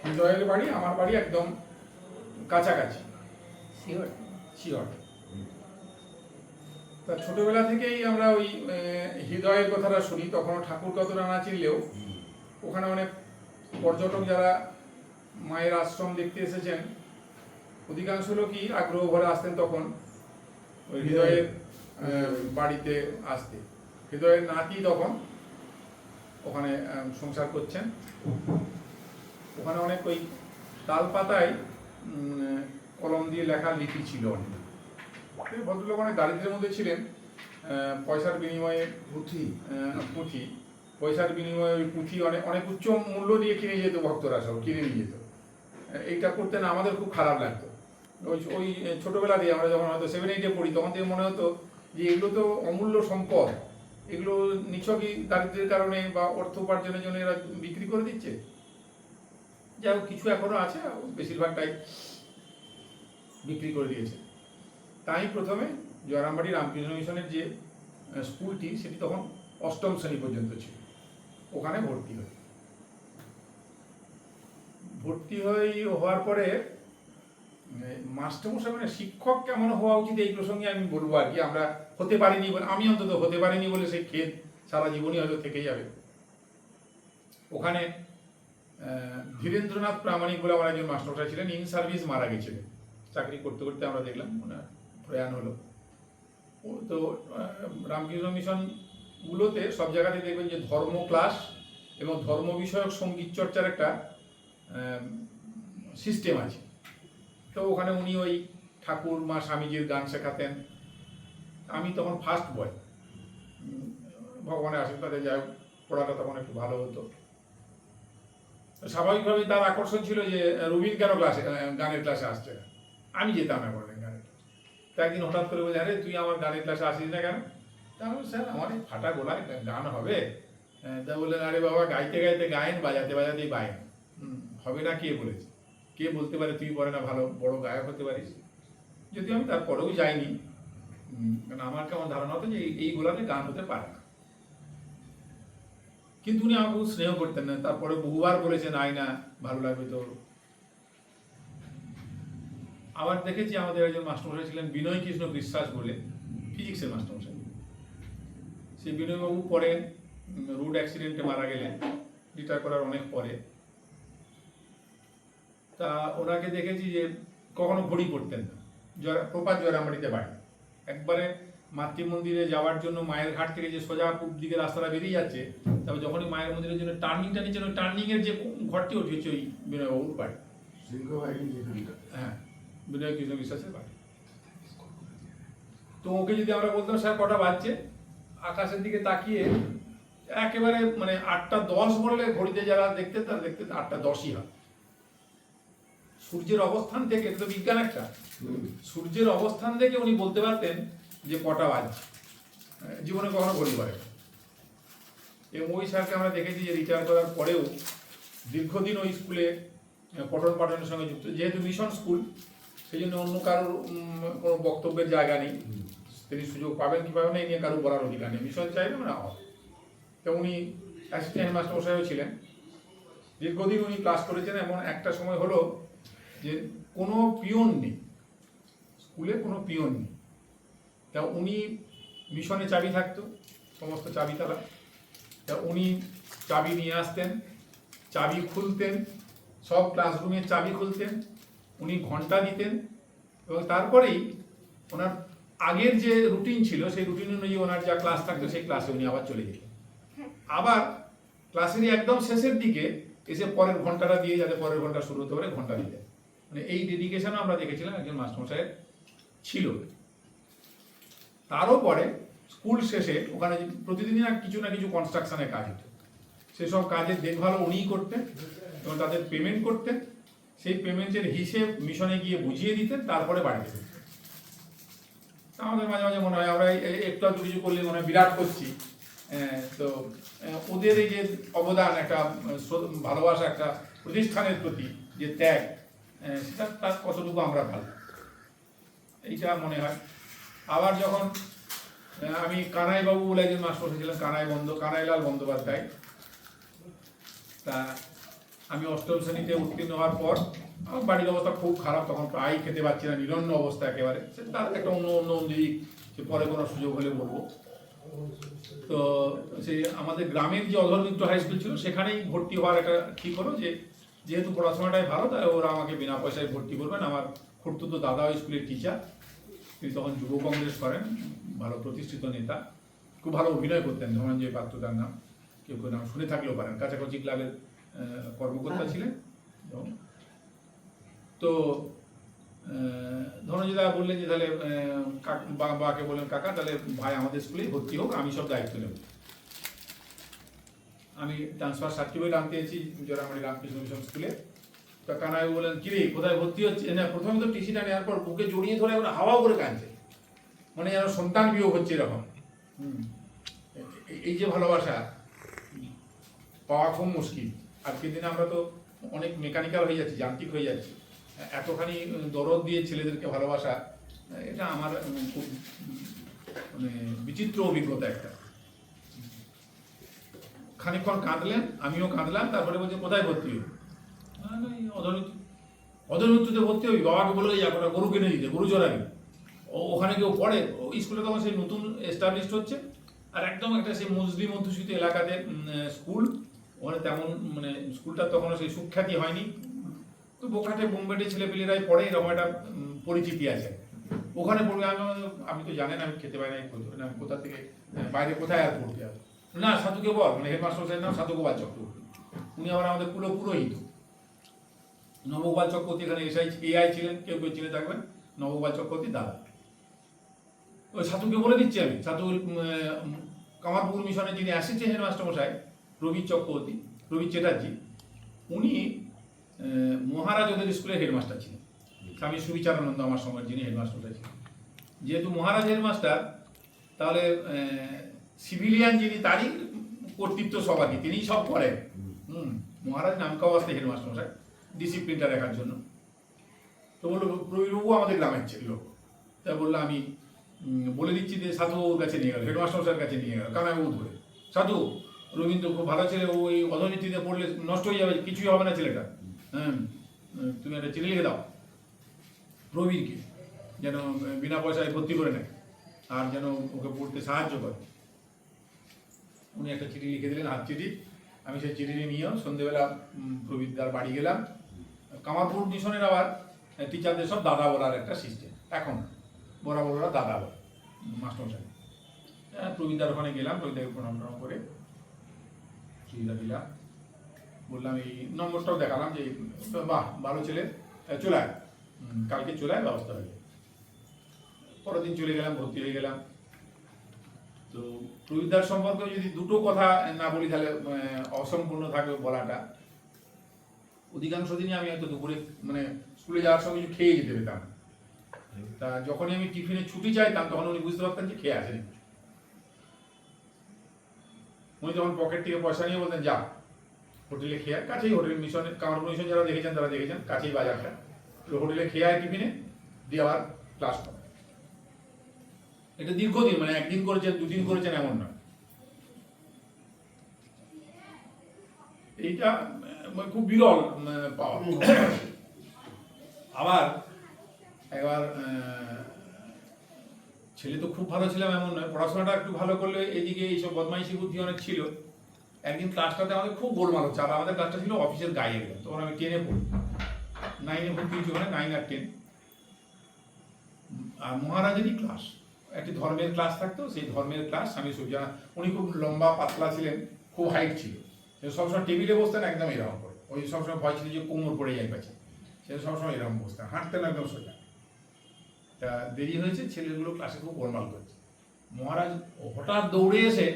হৃদয়ের বাড়ি আমার বাড়ি একদম কাছাকাছি। Sure sure. তা ছোটবেলা থেকেই আমরা ওই হৃদয়ের কথাটা শুনি, তখন ঠাকুর কতটা না চিনলেও ওখানে অনেক পর্যটক যারা মায়ের আশ্রম দেখতে এসেছেন অধিকাংশ লোকই আগ্রহ ভরে আসতেন তখন ওই হৃদয়ের বাড়িতে আসতে। হৃদয়ের নাতি তখন ওখানে সংসার করছেন। ওখানে অনেক ওই তাল পাতায় কলম দিয়ে লেখা লিপি ছিল অনেক। ভদ্রলোক অনেক দারিদ্র্যের মধ্যে ছিলেন। পয়সার বিনিময়ে পুঁথি পয়সার বিনিময়ে ওই পুঁথি অনেক অনেক উচ্চ মূল্য দিয়ে কিনে যেত, ভক্তরা সব কিনে নিয়ে যেত। এইটা করতে না আমাদের খুব খারাপ লাগতো। ওই ছোটোবেলা দিয়ে আমরা যখন হয়তো 7-8-এ পড়ি তখন থেকে মনে হতো যে এগুলো তো অমূল্য সম্পদ, এগুলো নিছকই দারিদ্র্যের কারণে বা অর্থ উপার্জনের জন্য এরা বিক্রি করে দিচ্ছে। যাই হোক, কিছু এখনো আছে, বেশিরভাগটাই বিক্রি করে দিয়েছে। তাই প্রথমে জয়রামবাড়ি রামকৃষ্ণ মিশনের যে স্কুলটি সেটি তখন 8ম শ্রেণী পর্যন্ত ছিল। ওখানে ভর্তি হওয়ার পরে মাস্টারমশাই মানে শিক্ষক কেমন হওয়া উচিত এই প্রসঙ্গে আমি বলবো আর কি। আমরা হতে পারিনি বলে, আমি অন্তত হতে পারিনি বলে সেই খেদ সারা জীবনই হয়তো থেকে যাবে। ওখানে ধীরেন্দ্রনাথ প্রামাণিক বলে আমার একজন মাস্টারমশাই ছিলেন, ইন সার্ভিস মারা গেছিলেন। চাকরি করতে করতে আমরা দেখলাম ওনার প্রয়াণ হলো। তো রামকৃষ্ণ মিশনগুলোতে সব জায়গাতে দেখবেন যে ধর্ম ক্লাস এবং ধর্ম বিষয়ক সঙ্গীত চর্চার একটা সিস্টেম আছে। তো ওখানে উনি ওই ঠাকুর মা স্বামীজির গান শেখাতেন। আমি তখন ফার্স্ট বয়, ভগবানের আশীর্বাদে যাই হোক পড়াটা তখন একটু ভালো হতো। স্বাভাবিকভাবেই তার আকর্ষণ ছিল যে রুবিন কেন গানের ক্লাসে আসছে না। আমি যেতাম না কোনো গানের ক্লাসে। তো একদিন হঠাৎ করে বলে, আরে তুই আমার গানের ক্লাসে আসিস না কেন? তাহলে স্যার আমার এই ফাটা গোলায় গান হবে। তা বললেন, আরে বাবা গাইতে গাইতে গায়েন, বাজাতে বাজাতেই বায়েন। হবে না কে বলেছে? কে বলতে পারে তুই পরে না ভালো বড় গায়ক হতে পারিস? যদি আমি তারপরেও যাইনি, কারণ আমার কেমন ধারণা হতো যে এই গোলাতে গান হতে পারে না। কিন্তু উনি আমাকে স্নেহ করতেন না। তারপরে বহুবার বলেছেন আয় না, ভালো লাগবে তোর। আবার দেখেছি আমাদের একজন মাস্টারমশাই ছিলেন বিনয় কৃষ্ণ বিশ্বাস বলে, ফিজিক্সের মাস্টারমশাই। সেই বিনয়বাবু পরে রোড অ্যাক্সিডেন্টে মারা গেলেন, রিটায়ার করার অনেক পরে। তা ওনাকে দেখেছি যে কখনো ঘড়ি পড়তেন না। প্রপাত জয়রামবাড়িতে বাড়ি, একবারে মাতৃমন্দিরে যাওয়ার জন্য মায়ের ঘাট থেকে যে সোজা পূব দিকে রাস্তাটা বেরিয়ে যাচ্ছে, তবে যখনই মায়ের মন্দিরের জন্য টার্নিংটা নিচ্ছে, ওই টার্নিংয়ের যে ঘরটি ওটি হচ্ছে ওই বিনয়বাবুর বাড়ি। হ্যাঁ, বিনয় কৃষ্ণ বিশ্বাসের বাড়ি। তো ওকে যদি আমরা বলতাম স্যার কটা বাজছে, আকাশের দিকে তাকিয়ে একেবারে মানে 8:10 বললে ঘড়িতে যারা দেখতেন তারা দেখতেন 8:10ই হয়। সূর্যের অবস্থান থেকে, এটা তো বিজ্ঞান একটা, সূর্যের অবস্থান থেকে উনি বলতে পারতেন যে কটা বাজছে। জীবনে কখনো ঘড়ি পড়ে। এবং ওই স্যারকে আমরা দেখেছি যে রিটায়ার করার পরেও দীর্ঘদিন ওই স্কুলে পঠন পাঠনের সঙ্গে যুক্ত। যেহেতু মিশন স্কুল, সেই জন্য অন্য কারোর কোনো বক্তব্যের জায়গা নেই। তিনি সুযোগ পাবেন কি পাবেন না এই নিয়ে কারোর বলার অধিকার নেই। মিশন চাইবে না হয়। তো উনি অ্যাসিস্ট্যান্ট মাস্টারমশাইও ছিলেন, দীর্ঘদিন উনি ক্লাস করেছেন। এমন একটা সময় হলো যে কোনো পিয়ন নেই স্কুলে, কোনো পিয়ন নেই। তা উনি মিশনে চাবি থাকতো, সমস্ত চাবি তালা। তা উনি চাবি নিয়ে আসতেন, চাবি খুলতেন, সব ক্লাসরুমের চাবি খুলতেন, উনি ঘন্টা দিতেন। এবং তারপরেই ওনার আগের যে রুটিন ছিল সেই রুটিন অনুযায়ী ওনার যা ক্লাস থাকতো সেই ক্লাসে উনি আবার চলে যেতেন। আবার ক্লাসেরই একদম শেষের দিকে এসে পরের ঘন্টাটা দিয়ে যাতে পরের ঘন্টা শুরু হতে পারে ঘন্টা দিতেন। মানে এই ডেডিকেশন আমরা দেখেছিলাম একজন মাস্টারমশাইয়ের ছিল। তারও পরে স্কুল শেষে ওখানে প্রতিদিনই কিছু না কিছু কনস্ট্রাকশনের কাজ হতো। সেসব কাজের দেখভালও উনিই করতেন এবং তাদের পেমেন্ট করতেন। সেই পেমেন্টের হিসেব মিশনে গিয়ে বুঝিয়ে দিতেন, তারপরে বাড়িতে দিতেন। আমাদের মাঝে মাঝে মনে হয় আমরা একটু আধটু কিছু করলে মনে হয় বিরাট করছি। তো ওদের এই যে অবদান, একটা ভালোবাসা, একটা প্রতিষ্ঠানের প্রতি যে ত্যাগ, সেটা তার কতটুকু আমরা ভালো, এইটা মনে হয়। আবার যখন আমি কানাইবাবু বলে একজন মাস্টার ছিলেন, কানাইলাল বন্দ্যোপাধ্যায়, তা আমি অষ্টম শ্রেণীতে উত্তীর্ণ হওয়ার পর আমার বাড়ির অবস্থা খুব খারাপ, তখন প্রায় খেতে পাচ্ছি না, নিরন্ন অবস্থা একেবারে। সে তার একটা অন্য দিক, সে পরে কোনো সুযোগ হলে বলবো। তো সেই আমাদের গ্রামের যে অধরমিত্র হাই স্কুল ছিল সেখানেই ভর্তি হওয়ার একটা ঠিক হলো, যে যেহেতু পড়াশোনাটাই ভালো তাই ওরা আমাকে বিনা পয়সায় ভর্তি করবেন। আমার খুড়তুতো দাদা ওই স্কুলের টিচার, তিনি তখন যুব কংগ্রেস করেন, ভালো প্রতিষ্ঠিত নেতা, খুব ভালো অভিনয় করতেন, ধনঞ্জয় পাত্র তার নাম, কেউ কেউ নাম শুনে থাকলেও পারেন, কাছাকাছি ক্লাবের কর্মকর্তা ছিলেন। তো ধনঞ্জয় দা বললেন যে তাহলে বাবাকে বললেন কাকা তাহলে ভাই আমাদের স্কুলেই ভর্তি হোক, আমি সব দায়িত্ব নেব। আমি ট্রান্সফার সার্টিফিকেট আনতে এসেছি জোড়ামারি রামকৃষ্ণ মিশন স্কুলে। তো কানাই বললেন কিরে কোথায় ভর্তি হচ্ছে না, প্রথমে তো টিসিটা নেওয়ার পর বুকে জড়িয়ে ধরে ওরা হাওয়া করে কাঁদছে, মানে যেন সন্তান বিয়োগ হচ্ছে এরকম। এই যে ভালোবাসা পাওয়া খুব মুশকিল। আজকের দিনে আমরা তো অনেক মেকানিক্যাল হয়ে যাচ্ছি, যান্ত্রিক হয়ে যাচ্ছি। এতখানি দরদ দিয়ে ছেলেদেরকে ভালোবাসা, এটা আমার খুব মানে বিচিত্র অভিজ্ঞতা একটা। খানিকক্ষণ কাঁদলেন, আমিও কাঁদলাম, তারপরে বলছে কোথায় ভর্তি হই? অধরমিত্রতে ভর্তি হবি, বাবাকে বলে যাবো না, গরু কিনে দিতে, গরু চড়াবি। ওখানে কেউ পড়ে? ওই স্কুলে তখন সেই নতুন এস্টাবলিশড হচ্ছে, আর একদম একটা সেই মুসলিম অধ্যুষিত এলাকাতে স্কুল, ওখানে তেমন মানে স্কুলটা তখন সেই সুখ্যাতি হয়নি। তো বোকাটে বোম্বেটে ছেলেপেলেরাই পড়ে, এরকম একটা পরিচিতি আছে। ওখানে পড়বে, আমি তো জানেন আমি খেতে পাই না, আমি কোথা থেকে বাইরে কোথায় আর পড়তে হবে না। সাধুকে বল, মানে হেডমাস্টার সাহেবের নাম সাধুগোপাল চক্রবর্তী, উনি আবার আমাদের কুলো পুরোহিত। নবগোপাল চক্রবর্তী এখানে এআই ছিলেন, কেউ কেউ চিনে থাকবেন, নবগোপাল চক্রবর্তী দাদা। ওই সাধুকে বলে দিচ্ছি আমি, সাধু কামারপুর মিশনে যিনি অ্যাসিস্ট্যান্ট হেডমাস্টার মশাই রবি চক্রবর্তী, রবি চ্যাটার্জি, উনি মহারাজ ওদের স্কুলের হেডমাস্টার ছিলেন। স্বামী সুবিচারানন্দ আমার সময় যিনি হেডমাস্টার ছিলেন। যেহেতু মহারাজ হেডমাস্টার, তাহলে সিভিলিয়ান যিনি তারই কর্তৃত্ব সবারই, তিনিই সব করেন। মহারাজ নামকাও আসতে হেডমাস্টার মশাই, ডিসিপ্লিনটা রাখার জন্য। তো বললো প্রবীরবাবু আমাদের গ্রামের লোক, তাই বললো আমি বলে দিচ্ছি যে সাধুবাবুর কাছে নিয়ে গেল, হেডমাস্টার মশাইয়ের কাছে নিয়ে গেল কানাইবাবু ধরে। সাধু, রবীন্দ্র খুব ভালো ছেলে, ওই অধনীতিতে পড়লে নষ্ট হয়ে যাবে, কিছুই হবে না ছেলেটা, তুমি একটা চিঠি লিখে দাও প্রবীরকে, যেন বিনা পয়সায় ভর্তি করে নেয় আর যেন ওকে পড়তে সাহায্য করে। উনি একটা চিঠি লিখে দিলেন, হাত চিঠি। আমি সেই চিঠিটি নিয়েও সন্ধ্যেবেলা প্রবীরদার বাড়ি গেলাম। কামারপুর মিশনের আবার টিচারদের সব দাদা বলার একটা সিস্টেম, এখন বড় বড়রা দাদা বলে মাস্টারমশাই। প্রবীরদার ওখানে গেলাম, প্রবীরদাকে প্রণাম করে চিঠিটা দিলাম, বললাম এই নম্বরটাও দেখালাম যে বাহ ভালো ছেলে, চলে আয়, কালকে চলে আয়, ব্যবস্থা হয়ে যায়। পরের দিন চলে গেলাম, ভর্তি হয়ে গেলাম। তো প্রবীরদার সম্পর্কে যদি দুটো কথা না বলি তাহলে অসম্পূর্ণ থাকবে বলাটা। অধিকাংশ দিনই আমি হয়তো দুপুরে মানে স্কুলে যাওয়ার সময় কিছু খেয়ে যেতে পেতাম। তা যখনই আমি টিফিনে ছুটি চাইতাম তখন উনি বুঝতে পারতেন যে খেয়ে আসেনি। উনি তখন পকেট থেকে পয়সা নিয়ে বলতেন যা হোটেলে খেয়ে, কাছেই হোটেল মিশনে, কামারপুর মিশন যারা দেখেছেন তারা দেখেছেন, কাছেই বাজারটা, হোটেলে খেয়ে আয় টিফিনে, দিয়ে আবার ক্লাস করে। এটা দীর্ঘদিন, মানে একদিন করেছেন দুদিন করেছেন এমন না। এইটা খুব বিরল পাওয়া। আবার একবার ছেলে তো খুব ভালো ছিলাম এমন নয়, পড়াশোনাটা একটু ভালো করলে এদিকে এইসব বদমাইশি বুদ্ধি অনেক ছিল। একদিন ক্লাসটাতে আমাদের খুব গোলমাল হচ্ছে, আর আমাদের ক্লাসটা ছিল অফিসের গায়ে, তখন আমি 10-এ পড়ি, 9-এ ভর্তি হয়েছি ওখানে, 9 আর 10। আর মহারাজেরই ক্লাস, একটি ধর্মের ক্লাস থাকতো, সেই ধর্মের ক্লাস। স্বামী সুবিচার, উনি খুব লম্বা পাতলা ছিলেন, খুব হাইট ছিল, সে সবসময় টেবিলে বসতেন একদম এরকম করে, ওই সবসময় ভয় ছিল যে কোমর পড়ে যায় পাচ্ছে, সে সবসময় এরকম বসতেন, হাঁটতেন একদম সোজা। তা দেরি হয়েছে, ছেলেগুলো ক্লাসে খুব গোলমাল করছে। মহারাজ হঠাৎ দৌড়ে এসে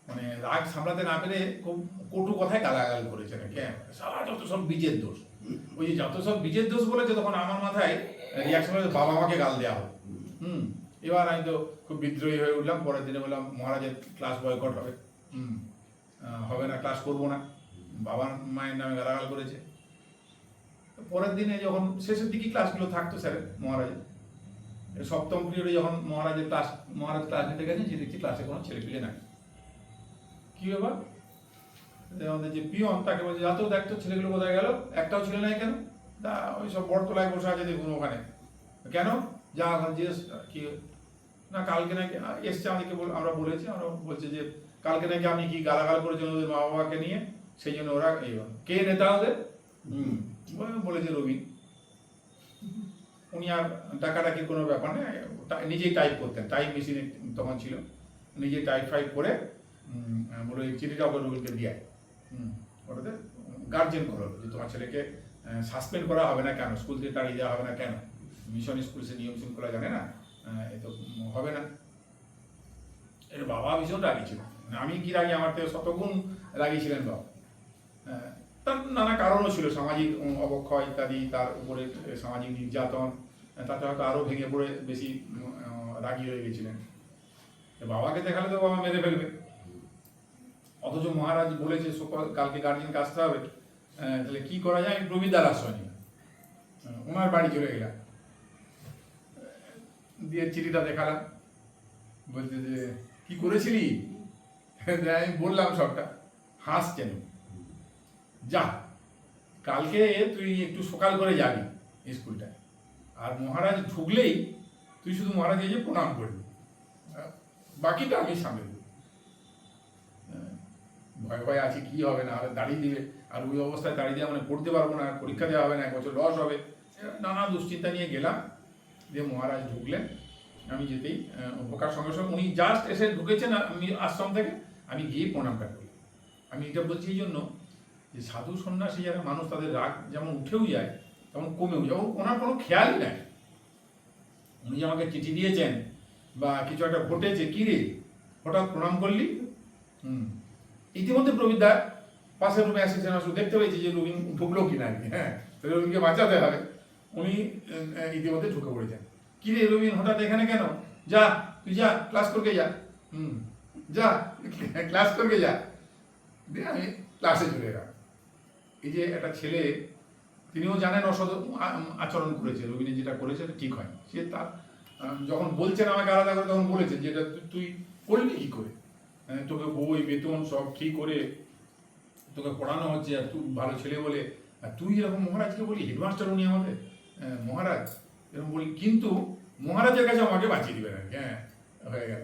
মানে রাগ সামলাতে না পেরে খুব কটু কথায় গালাগাল করেছেন, সারা যত সব বীজের দোষ। ওই যে যত সব বীজের দোষ বলেছে, তখন আমার মাথায় রিয়াকশন হয়েছে বাবা মাকে গাল দেওয়া হবে। এবার আমি তো খুব বিদ্রোহী হয়ে উঠলাম। পরের দিনে বললাম মহারাজের ক্লাস বয়কট হবে, হবে না, ক্লাস করবো না, বাবার মায়ের নামে গালাগাল করেছে। পরের দিনে যখন শেষের দিকে ক্লাসগুলো থাকতো স্যারের মহারাজের, সপ্তম পিরিয়ডে যখন মহারাজ ক্লাস নিতে গেছেন, যে দেখছি ক্লাসে কোনো ছেলে পেলে নাই। কি ব্যাপার? আমাদের যে পিয়ন তাকে বলছে যা তো দেখতো ছেলেগুলো কোথায় গেল, একটাও ছেলে নাই কেন, তা ওই সব বটতলায় বসে আছে দেখুন ওখানে, কেন যা এখন জিজ্ঞেস কি না কালকে নাকি এসছে আমাদেরকে আমরা বলেছি, আমরা বলছে যে কালকে নাকি আমি কি গালাগাল করেছেন ওদের মা বাবাকে নিয়ে, সেই জন্য ওরা কে নেতা ওদের বলেছে রবি। উনি আর ডাকাডাকির কোনো ব্যাপার নেই, নিজেই টাইপ করতেন, টাইপ মেশিনে তখন ছিল, নিজেই টাইপ ফাইপ করে বলে এই চিঠিটা ওকে রবিকে দিয়ে ওটাতে গার্জেন করো যে তোমার ছেলেকে সাসপেন্ড করা হবে না কেন, স্কুল থেকে তাড়িয়ে দেওয়া হবে না কেন, মিশন স্কুল সে নিয়ম শৃঙ্খলা জানে না, এ তো হবে না। এর বাবা ভীষণ রাগি ছিল, আমি কি রাগি, আমার থেকে শতগুণ রাগি ছিলেন বাবা। তার নানা কারণও ছিল, সামাজিক অবক্ষয় ইত্যাদি, তার উপরে সামাজিক নির্যাতন, তাতে হয়তো আরও ভেঙে পড়ে বেশি রাগি হয়ে গেছিলেন। বাবাকে দেখালে তো বাবা মেরে ফেলবে, অথচ মহারাজ বলেছে কালকে গার্জেনকে আসতে হবে, তাহলে কি করা যায়, আমি প্রবীদার আশ্রয় নিলাম, ওনার বাড়ি চলে গেলাম, দিয়ে চিঠিটা দেখালাম, বলছে যে কি করেছিলি, আমি বললাম সবটা, হাসছেন, যা কালকে তুই একটু সকাল করে যাবি স্কুলটায়, আর মহারাজ ঢুকলেই তুই শুধু মহারাজ এসে প্রণাম করবি, বাকিটা আমি সামনে দেব, ভয় ভয় আছি কি হবে না হলে দাঁড়িয়ে দিবে, আর ওই অবস্থায় দাঁড়িয়ে দিয়ে মানে পড়তে পারবো না, পরীক্ষা দেওয়া হবে না, 1 বছর লস হবে, নানা দুশ্চিন্তা নিয়ে গেলাম। দিয়ে মহারাজ ঢুকলেন, আমি যেতেই ঢোকার সঙ্গে সঙ্গে উনি জাস্ট এসে ঢুকেছেন আমি আশ্রম থেকে, আমি গিয়ে প্রণামটা করি। আমি এটা বলছি এই জন্য যে সাধু সন্ন্যাসী যারা মানুষ, তাদের রাগ যেমন উঠেও যায় তেমন কমেও যায়, ওনার কোনো খেয়ালই নাই, উনি যে আমাকে চিঠি দিয়েছেন বা কিছু একটা ঘটেছে, কি রে হঠাৎ প্রণাম করলি, ইতিমধ্যে প্রবীরদা পাশের রুমে এসেছেন, আসলে দেখতে পেয়েছি যে রুবিন ঢুকলো কিনা আর কি, হ্যাঁ রুবিনকে বাঁচাতে হবে, উনি ইতিমধ্যে ঢুকে পড়েছেন, কি রে রুবিন হঠাৎ এখানে কেন, যা তুই যা ক্লাস করকে যা, যা ক্লাস করকে যা, দিয়ে আমি ক্লাসে চলে গেলাম। এই যে একটা ছেলে, তিনিও জানেন অসৎ আচরণ করেছে, রবিনে যেটা করেছে ঠিক হয়, সে তার যখন বলছেন আমাকে আলাদা করে তখন বলেছেন যে এটা তুই করলি কি করে, তোকে বই বেতন সব ঠিক করে তোকে পড়ানো হচ্ছে, আর তুই ভালো ছেলে বলে, আর তুই এরকম মহারাজকে বলি, হেডমাস্টার উনি আমাদের মহারাজ এরকম বলি, কিন্তু মহারাজের কাছে আমাকে বাঁচিয়ে দিবেন আর কি, হ্যাঁ হয়ে গেল।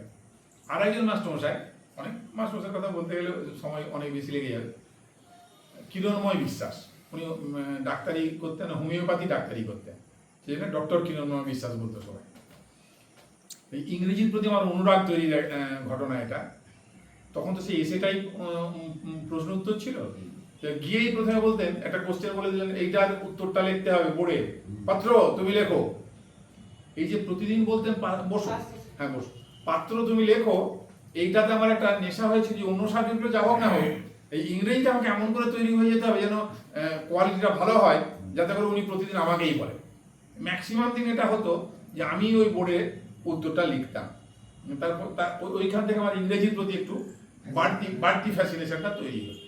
আর একজন মাস্টারমশাই, অনেক মাস্টারমশাইয়ের কথা বলতে গেলে সময় অনেক বেশি লেগে যাবে, কিরণময় বিশ্বাস, উনি ডাক্তারি করতেন, হোমিওপ্যাথি ডাক্তারি করতেন, সেই জন্য ডক্টর কিরণময় বিশ্বাস বলতো সবাই। এই ইংরেজির প্রতি আমার অনুরাগ তৈরির ঘটনা এটা, তখন তো সেই এসেটাই প্রশ্ন উত্তর ছিল, গিয়েই প্রথমে বলতেন একটা কোশ্চেন বলে দিলেন, এইটার উত্তরটা লিখতে হবে বোর্ডে, পাত্র তুমি লেখো, এই যে প্রতিদিন বলতেন বসো, হ্যাঁ বসো, পাত্র তুমি লেখো, এইটাতে আমার একটা নেশা হয়েছে যে অন্য সাবজেক্টগুলো যা হোক না হোক, এই ইংরেজিটা আমাকে এমন করে তৈরি হয়ে যেতে হবে যেন কোয়ালিটিটা ভালো হয়, যাতে করে উনি প্রতিদিন আমাকেই বলে। ম্যাক্সিমাম দিন এটা হতো যে আমি ওই বোর্ডে উত্তরটা লিখতাম, তারপর ওইখান থেকে আমার ইংরেজির প্রতি একটু বাড়তি ফ্যাসিনেশনটা তৈরি হলো।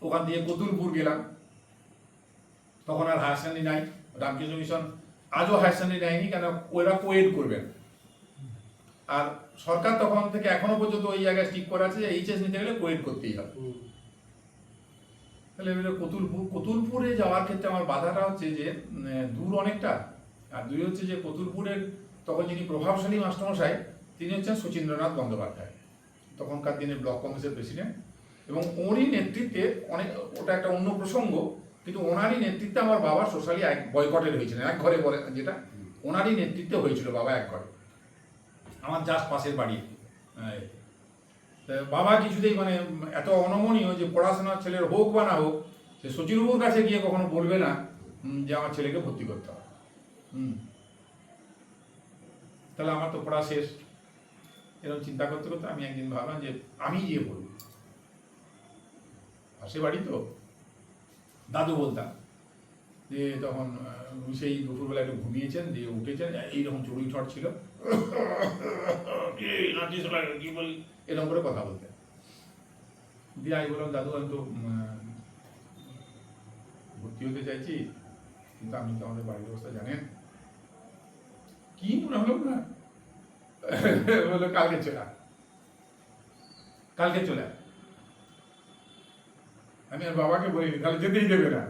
ওখান থেকে কতুলপুর গেলাম, তখন আর হায়ার সেকেন্ডারি নাই, রামকৃষ্ণ মিশন আজও হায়ার সেকেন্ডারি নেয়নি, কেন ওরা কোয়েড করবেন, আর সরকার তখন থেকে এখনো পর্যন্ত ওই জায়গায় ঠিক করে আছে যে এইচএস নিতে গেলে কোয়েড করতেই হবে। তাহলে কতুলপুরে যাওয়ার ক্ষেত্রে আমার বাধাটা হচ্ছে যে দূর অনেকটা, আর দুই হচ্ছে যে কতুলপুরের তখন যিনি প্রভাবশালী মাস্টারমশাই তিনি হচ্ছেন শচীন্দ্রনাথ বন্দ্যোপাধ্যায়, তখনকার দিনের ব্লক কংগ্রেসের প্রেসিডেন্ট, এবং ওরই নেতৃত্বে অনেক, ওটা একটা অন্য প্রসঙ্গ, কিন্তু ওনারই নেতৃত্বে আমার বাবা সোশ্যালি বয়কটেড হয়েছিলেন, এক ঘরে বলে যেটা, ওনারই নেতৃত্বে হয়েছিল বাবা এক ঘরে, আমার জাস্ট পাশের বাড়ি। বাবা কিছুতেই মানে এত অনমনীয় যে পড়াশোনার ছেলের হোক বা না হোক, সে শচীনবাবুর কাছে গিয়ে কখনো বলবে না যে আমার ছেলেকে ভর্তি করতে হবে, তাহলে আমার তো পড়া শেষ। এরকম চিন্তা করতে করতে আমি একদিন ভাবলাম যে আমি গিয়ে পড়ব, পাশে বাড়ি তো, দাদু বলতাম যে তখন সেই দুপুরবেলা একটু ঘুমিয়েছেন, দিয়ে উঠেছেন, এইরকম চড়ুই ঠট ছিল, কি বলি এরকম করে কথা বলতেন। দিয়ে আমি বললাম দাদু আমি তো ভর্তি হতে চাইছি, কিন্তু আপনি তো আমাদের বাড়ির অবস্থা জানেন, কি মনে হলো না, বললো কালকে চলে আমি আর বাবাকে বলিনি, তাহলে যেতেই দেবে না।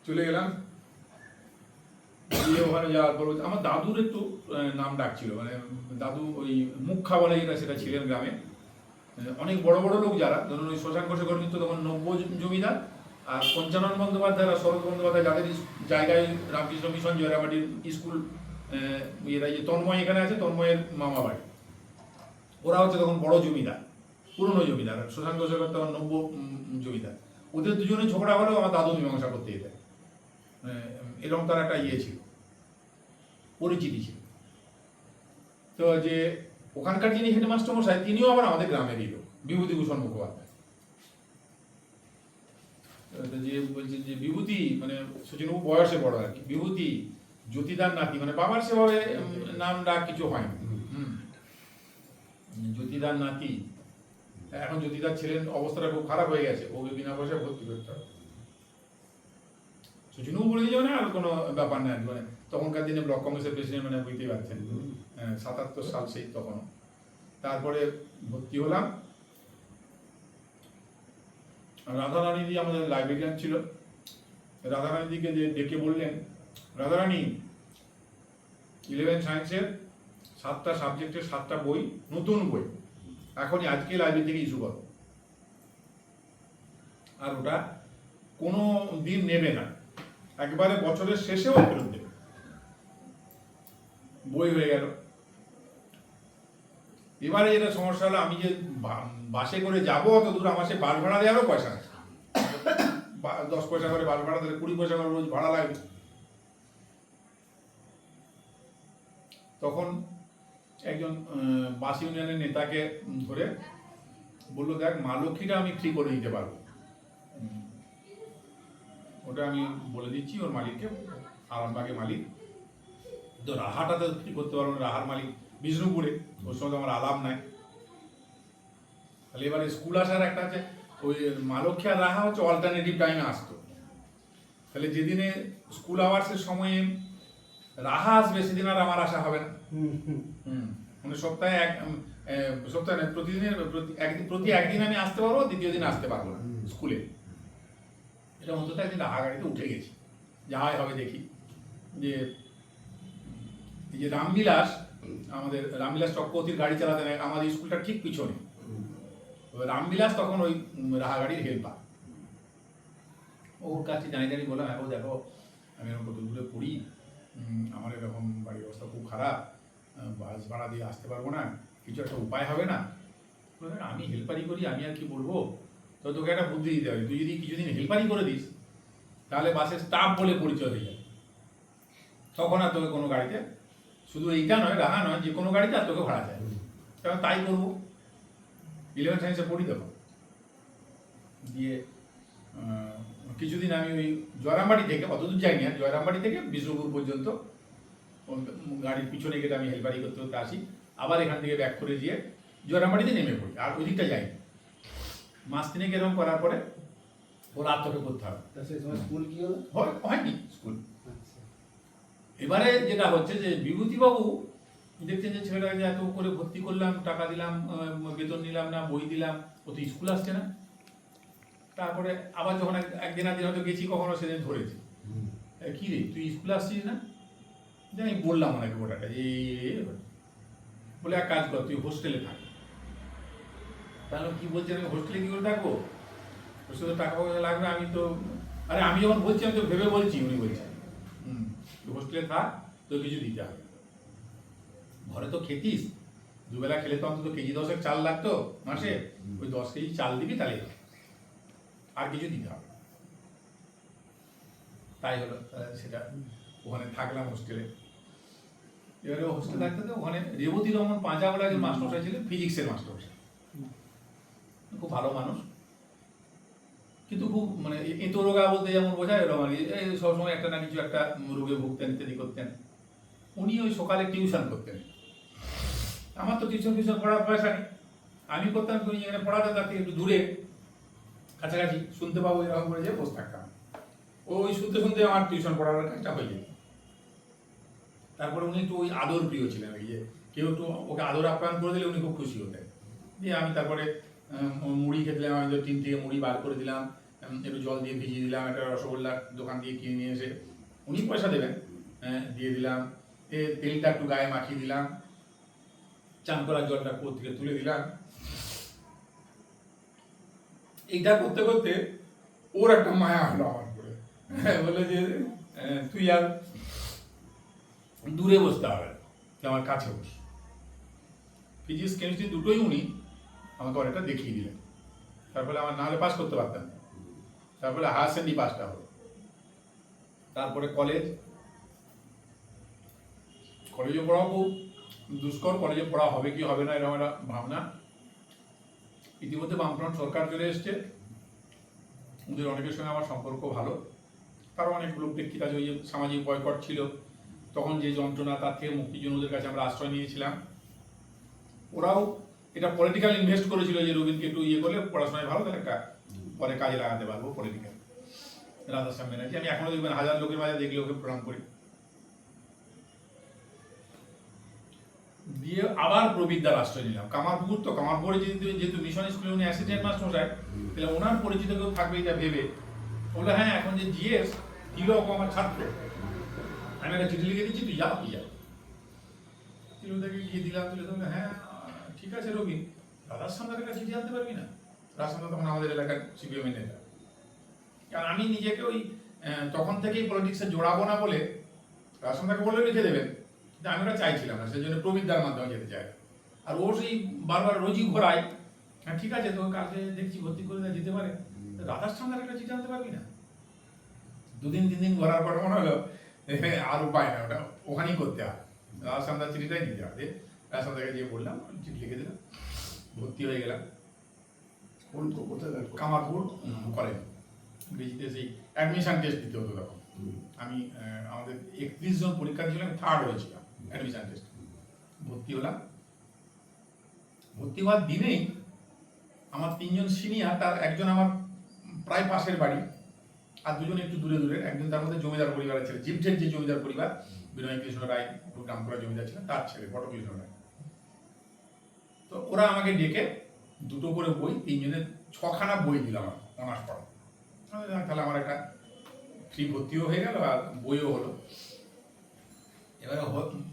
চলে গেলাম, গিয়ে ওখানে যাওয়ার পর আমার দাদুর একটু নাম ডাক ছিল, মানে দাদু ওই মুখা বলে যেটা সেটা ছিলেন গ্রামে। অনেক বড় বড় লোক যারা, ধরুন ওই শশাঙ্ক শেখর মিত্র তখন নব্য জমিদার, আর পঞ্চানন বন্দ্যোপাধ্যায় আর শরৎ বন্দ্যোপাধ্যায় যাদের জায়গায় রামকৃষ্ণ মিশন জয়রাবাটির স্কুল, এরা যে তন্ময় এখানে আছে, তন্ময়ের মামা বাড়ি, ওরা হচ্ছে তখন বড় জমিদার, পুরনো জমিদার। শশাঙ্ক শেখর তখন নব্য জমিদার। ওদের দুজনে ঝগড়া হলেও আমার দাদু মীমাংসা করতে যেতেন, এরকম তার একটা ইয়ে ছিল, পরিচিতি ছিল। তো যে ওখানকার যিনি হেডমাস্টার মশাই, তিনিও আবার আমাদের গ্রামেরই লোক, বিভূতিভূষণ মুখোপাধ্যায়। যে বলছে যে বিভূতি, মানে সচিনবাবু বয়সে বড় আর কি, বিভূতি জ্যোতিদার নাতি, মানে বাবার সেভাবে নাম ডাক কিছু হয়নি, জ্যোতিদার নাতি। এখন জ্যোতিদার ছেলের অবস্থাটা খুব খারাপ হয়ে গেছে, ওকে বিনা পয়সায় ভর্তি করতে হবে। সচিনবাবু বলে দিয়ে যাবে না, আর কোনো ব্যাপার নেই, মানে তখনকার দিনে ব্লক কংগ্রেসের প্রেসিডেন্ট, মানে বুঝতেই পারছেন, 77 সাল সেই তখন। তারপরে ভর্তি হলাম। রাধারানীদি আমাদের লাইব্রেরিয়ান ছিল, রাধারানীদিকে যে ডেকে বললেন, রাধারানী 11 সায়েন্সের 7টা সাবজেক্টের 7টা বই, নতুন বই, এখনই আজকে লাইব্রেরি থেকে ইস্যু করো, আর ওটা কোনো দিন নেবে না, একবারে বছরের শেষেও ফেরত দেবে। বই হয়ে গেল। এবারে যেটা সমস্যা হলো, আমি যে বাসে করে যাবো অত দূর, আমার সে বাস ভাড়া দেওয়ারও পয়সা নেই। 10 পয়সা করে বাস ভাড়া দিলে 20 পয়সা করে রোজ ভাড়া লাগবে। তখন একজন বাস ইউনিয়নের নেতাকে ধরে বললো, দেখ মা লক্ষ্মীটা আমি ফ্রি করে দিতে পারবো, ওটা আমি বলে দিচ্ছি ওর মালিককে, আরামবাগের মালিক, তো রাহাটাতে ফ্রি করতে পারবো না, রাহার মালিক বিষ্ণুপুরে, ওর সঙ্গে আমার আলাপ নাই। তাহলে এবারে স্কুল আসার একটা আছে, ওই মা লক্ষ্মী আর রাহা হচ্ছে অল্টারনেটিভ টাইমে আসতো। তাহলে যেদিনে স্কুল আওয়ার্সের সময়ে রাহা আসবে, সেদিন আর আমার আসা হবে না। মানে সপ্তাহে সপ্তাহে প্রতিদিনের প্রতি একদিন আমি আসতে পারবো, দ্বিতীয় দিন আসতে পারবো না স্কুলে। এটা অন্তত একদিন রাহা গাড়িতে উঠে গেছি, যাই হবে দেখি। যে এই যে রামবিলাস, আমাদের রামবিলাস চক্রবর্তীর গাড়ি চালাতেন আমাদের স্কুলটা ঠিক পিছনে, রামবিলাস তখন ওই রাহা গাড়ির হেল্পার। ওর কাছে জানি জানি বললাম, এখন দেখো আমি এরকম কত দূরে পড়ি, আমার এরকম বাড়ির অবস্থা খুব খারাপ, বাস ভাড়া দিয়ে আসতে পারবো না, কিছু একটা উপায় হবে না? আমি হেল্পারি করি, আমি আর কি বলবো, তো তোকে একটা বুদ্ধি দিতে হবে, তুই যদি কিছুদিন হেল্পারি করে দিস, তাহলে বাসের স্টাফ বলে পরিচয় হয়ে যাবে, তখন আর তোকে কোনো গাড়িতে, শুধু এইটা নয়, রাহা নয়, যে কোনো গাড়িতে আর তোকে ভাড়া যায়। কারণ তাই করবো, 11 সায়েন্সে পড়ি তখন। দিয়ে কিছুদিন আমি ওই জয়রামবাটি থেকে, অতদূর যাইনি, আর জয়রামবাটি থেকে বিষ্ণুপুর পর্যন্ত গাড়ির পিছনে গেলে আমি হেল্পারি করতে করতে আসি, আবার এখান থেকে ব্যাক করে গিয়ে জয়রামবাটিতে নেমে পড়ি, আর ওই দিকটা যাইনি। মাস তিনেক এরকম করার পরে ওর আত্মকে করতে হবে। স্কুল কি হলো? হয়নি স্কুল। এবারে যেটা হচ্ছে যে বিভূতিবাবু দেখছেন যে ছেলেটাকে এত করে ভর্তি করলাম, টাকা দিলাম, বেতন নিলাম না, বই দিলাম, ও তো স্কুল আসছে না। তারপরে আবার যখন একদিন হয়তো গেছি কখনো, সেদিন ধরেছি, কি রে তুই স্কুলে আসছিস না? যে আমি বললাম অনেক গোটাটা, বলে এক কাজ কর, তুই হোস্টেলে থাক। তাহলে কি বলছেন, আমি হোস্টেলে কি করে থাকবো? হোস্টেলে টাকা পয়সা লাগবে, আমি তো, আরে আমি যখন বলছি আমি তো ভেবে বলছি, উনি বলছেন তুই হোস্টেলে থাক, তো কিছু দিতে হবে, ঘরে তো খেতিস, দুবেলা খেলে তো অন্তত কেজি 10 চাল লাগতো মাসে, ওই 10 কেজি চাল দিবি, তাহলে আর কিছু দিতে হবে। তাই হলো, সেটা ওখানে থাকলাম হোস্টেলে। এবারে হোস্টেলে থাকতে তো ওখানে রেবতী রমন পাঁজা বলে একজন মাস্টারমশাই ছিলেন, ফিজিক্সের মাস্টারমশাই, খুব ভালো মানুষ, কিন্তু খুব মানে এত রোগা বলতে যেমন বোঝায় এরকম আর কি, সবসময় একটা না কিছু একটা রোগে ভুগতেন, ইত্যাদি করতেন। উনি ওই সকালে টিউশন করতেন, আমার তো টিউশন পড়ার পয়সা নেই, আমি করতাম উনি এখানে পড়াতেন, তার থেকে একটু দূরে কাছাকাছি শুনতে পাবো, এরকম করে যে বসে থাকতাম, ওই শুনতে শুনতে আমার টিউশন পড়ার কাজটা হয়ে যেত। তারপরে উনি একটু ওই আদর প্রিয় ছিলেন, এই যে কেউ একটু ওকে আদর আপ্যায়ন করে দিলে উনি খুব খুশি হতেন। দিয়ে আমি তারপরে মুড়ি খেতে দিলাম, আমি তো টিন থেকে মুড়ি বার করে দিলাম, একটু জল দিয়ে ভিজিয়ে দিলাম, একটা রসগোল্লার দোকান দিয়ে কিনে নিয়ে এসে, উনি পয়সা দেবেন, দিয়ে দিলাম, তেলটা একটু গায়ে মাখিয়ে দিলাম, চান করার জলটা কুয়ো থেকে তুলে দিলাম। এইটা করতে করতে ওর একটা মায়া হলো আমার উপরে, বলে যে তুই আর দূরে বসতে হবে, তুই আমার কাছে বস। ফিজিক্স কেমিস্ট্রি দুটোই উনি আমাকে অনেকটা দেখিয়ে দিলেন, তার ফলে আমার নাহলে পাস করতে পারতাম না, তার ফলে হায়ার সেকেন্ডারি পাসটা হলো। তারপরে কলেজে পড়াও খুব দুষ্কর, কলেজে পড়া হবে কি হবে না এরকম একটা ভাবনা। ইতিমধ্যে বামফ্রন্ট সরকার চলে এসছে, ওদের অনেকের সঙ্গে আমার সম্পর্ক ভালো, তারও অনেকগুলো প্রেক্ষিত আছে। ওই যে সামাজিক বয়কট ছিল তখন যে যন্ত্রণা, তার থেকে মুক্তির জন্য ওদের কাছে আমরা আশ্রয় নিয়েছিলাম। ওরাও এটা পলিটিক্যাল ইনভেস্ট করেছিল যে রবীন্দ্রকে একটু করলে পড়াশোনায় ভালো, তাহলে একটা পরে কাজে লাগাতে পারবো পলিটিক্যাল। রাধাশ্যাম ব্যানার্জি, আমি এখনো দেখবেন হাজার লোকের মাঝে দেখলে ওকে প্রণাম করি। দিয়ে আবার প্রবিদ্যার আশ্রয় নিলাম, কামারপুকুর। তো কামারপুরে যেহেতু মিশন স্কুলে উনি অ্যাসিস্ট্যান্ট মাস্টার মশাই, তাহলে ওনার পরিচিত কেউ থাকবে এটা ভেবে বললো হ্যাঁ এখন যে জিএস তিলক আমার ছাত্র, আমি একটা চিঠি লিখে দিচ্ছি, তুই যা তিলকদাকে গিয়ে দিলাম। তিলক হ্যাঁ ঠিক আছে রবি, রাধাশ্যামদার একটা চিঠি আনতে পারবি না? রাধাশ্যামদা তখন আমাদের এলাকার সিপিএম নেতা, কারণ আমি নিজেকে ওই তখন থেকেই পলিটিক্সে জোড়াবো না বলে রাধাশ্যামদাকে বলে লিখে দেবেন, কিন্তু আমি ওটা চাইছিলাম না, সেই জন্য প্রবিদ্যার মাধ্যমে যেতে চাই। আর ও সেই বারবার রোজই ঘোরায়, হ্যাঁ ঠিক আছে তো কালকে দেখছি ভর্তি করে দেওয়া যেতে পারে, রাধাশ্যামদার একটা চিঠি আনতে পারবি না? 2 দিন 3 দিন ঘোরার পর মনে হলো আর উপায় না, ওটা ওখানেই করতে হয়, রাধাশ্যামদার চিঠিটাই দিতে হবে। রাধাশ্যামদাকে গিয়ে বললাম, চিঠি লিখে দিলাম, ভর্তি হয়ে গেলাম। কামারপুর কলেজ বিজিতে সেই অ্যাডমিশন টেস্ট দিতে হতো তখন। আমি আমাদের 31 জন পরীক্ষা দিয়েছিলাম, আমি 3rd হয়েছিলাম অ্যাডমিশন টেস্ট। ভর্তি হলাম, ভর্তি হওয়ার দিনেই আমার 3 জন সিনিয়র, তার একজন আমার প্রায় পাশের বাড়ি, আর 2 জন একটু দূরে দূরে। একজন তার মধ্যে জমিদার পরিবারের ছেলে, জিপঠের যে জমিদার পরিবার, বিনয় কৃষ্ণ রায় নাম করা জমিদার ছিলেন, তার ছেলে বটকৃষ্ণ রায়। তো ওরা আমাকে ডেকে 2টো করে বই, 3 জনের 6খানা বই দিলাম অনার্স পড়া। তাহলে আমার একটা ফ্রি ভর্তিও হয়ে গেল আর বইও হলো। এবারে